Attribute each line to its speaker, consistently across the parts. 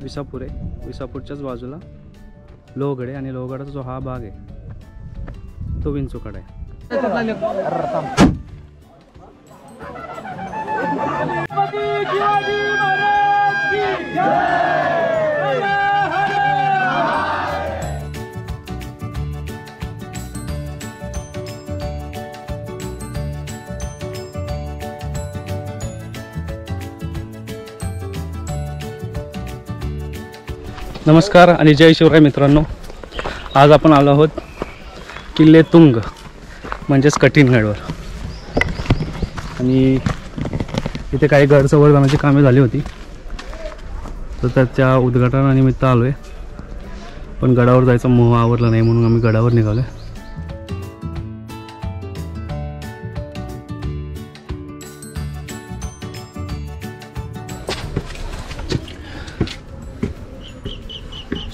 Speaker 1: विसापूर आहे. विसापूरच्याच बाजूला लोहगड आहे आणि लोहगडाचा जो हा भाग आहे तो विंचूकडा आहे. नमस्कार आणि जय शिवराय मित्रांनो. आज आपण आलो आहोत किल्ले तुंग म्हणजेच कठीणगडवर. आणि इथे काही गड संवर्धनाची कामे झाली होती, तर त्याच्या उद्घाटनानिमित्त आलो आहे. पण गडावर जायचा मोह आवरला नाही म्हणून आम्ही गडावर निघालो.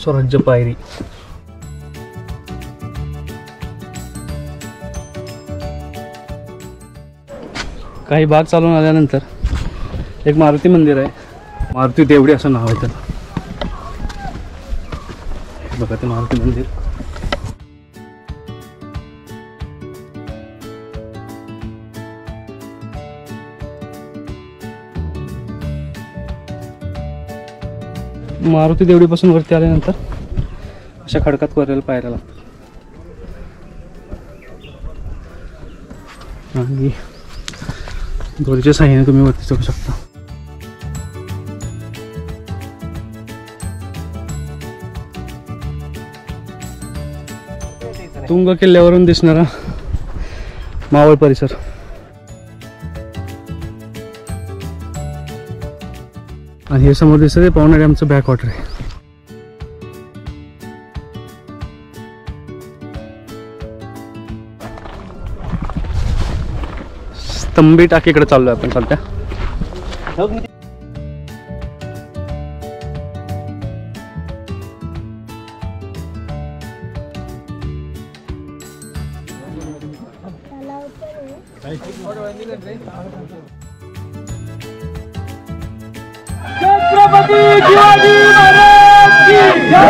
Speaker 1: स्वराज्य पायरी. काही भाग चालून आल्यानंतर एक मारुती मंदिर आहे. मारुती देवडी असं नाव आहे त्याला. बघा ते मारुती मंदिर. मारुती देवडीपासून वरती आल्यानंतर अशा खडकात कोरलेल्या पायऱ्या लागतात. आणि दोरीच्या साहाय्याने तुम्ही वरती चढू शकता. तुंग किल्ल्यावरून दिसणारा मावळ परिसर. आणि हे समोर दिसत आहे पवना डॅमचं बॅकवॉटर आहे. स्तंभी टाकीकडे चाललोय आपण सध्या. छत्रपती शिवाजी महाराज की जय.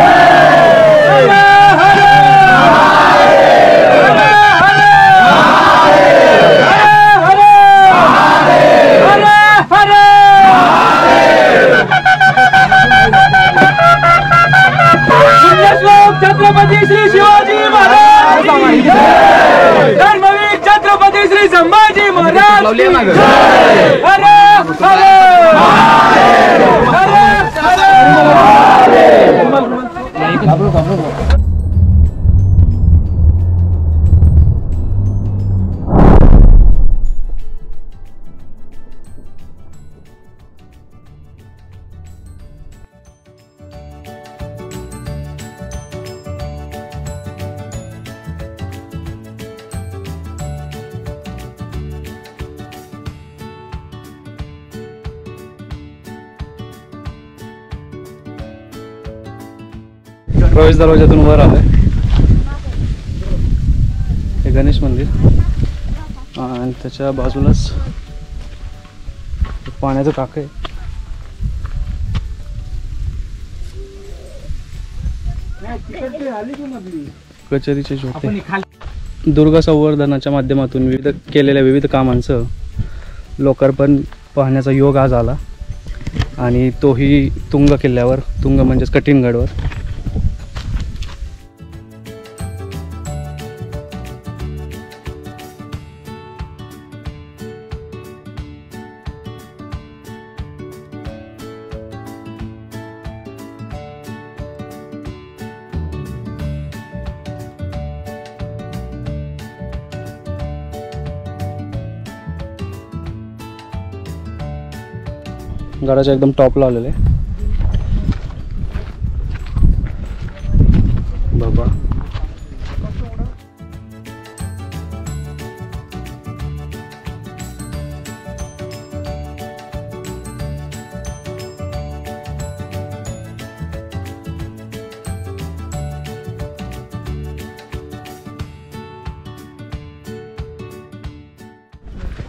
Speaker 1: छत्रपती श्री शिवाजी महाराज की जय. धर्मवीर छत्रपती श्री संभाजी महाराज की जय. हरे हरे प्रवेश दरवाजातून वर आलोय. हे गणेश मंदिर आणि त्याच्या बाजूलाच पाण्याचं टाक आहे. कचेरीचे छोटे. दुर्गा संवर्धनाच्या माध्यमातून विविध कामांचं लोकार्पण पाहण्याचा योग आज आला. आणि तोही तुंग किल्ल्यावर. तुंग म्हणजेच कठीणगडवर. गडाच्या एकदम टॉपला आलेले बाबा.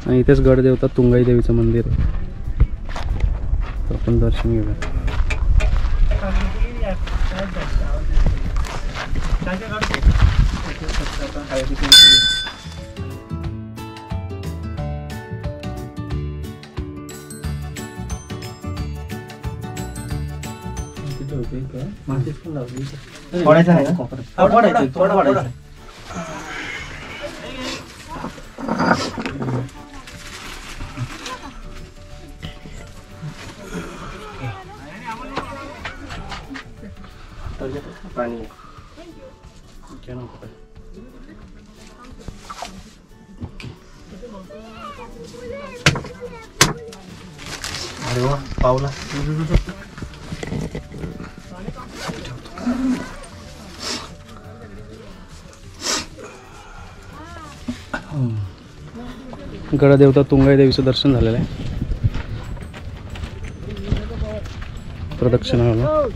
Speaker 1: आणि इथेच गडदेवता तुंगाई देवीचं मंदिर आहे. आपण दर्शन घेऊया.
Speaker 2: फोडायचं नाही ना? फोडायचं, थोडं फोडायचं. पाणी अरे वा पावला.
Speaker 1: गडदेवता तुंगाई देवीचं दर्शन झालेलं आहे. प्रदक्षिणा घालून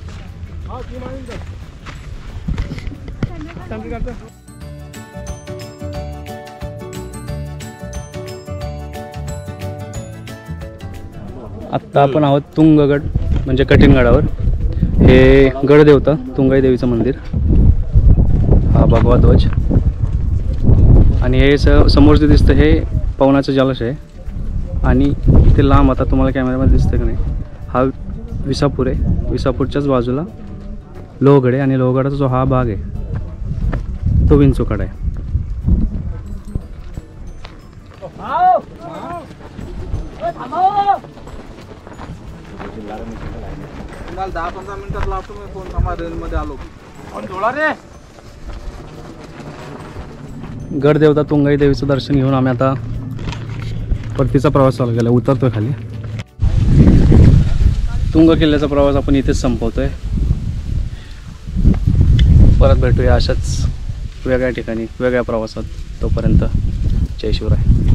Speaker 1: आत्ता आपण आहोत तुंगगड म्हणजे कठीणगडावर. हे गडदेवता तुंगाई देवीचं मंदिर, हा भगवा ध्वज, आणि हे समोर जे दिसतं हे पवनाचं जलाशय आहे. आणि इथे लांब आता तुम्हाला कॅमेऱ्यामध्ये दिसतं का नाही, हा विसापूर आहे. विसापूरच्याच बाजूला लोहगड आहे आणि लोहगडाचा जो हा भाग आहे तो विंचूकडा आहे.
Speaker 2: मला 10-15 मिनिटात लावतो मी फोन. रेंजमध्ये आलो.
Speaker 1: गडदेवता तुंगाई देवीचं दर्शन घेऊन आम्ही आता परतीचा प्रवास चालू केला. उतरतोय खाली. तुंग किल्ल्याचा प्रवास आपण इथेच संपवतोय. परत भेटूया अशाच वेगळ्या ठिकाणी वेगळ्या प्रवासात. तोपर्यंत जय शिवराय.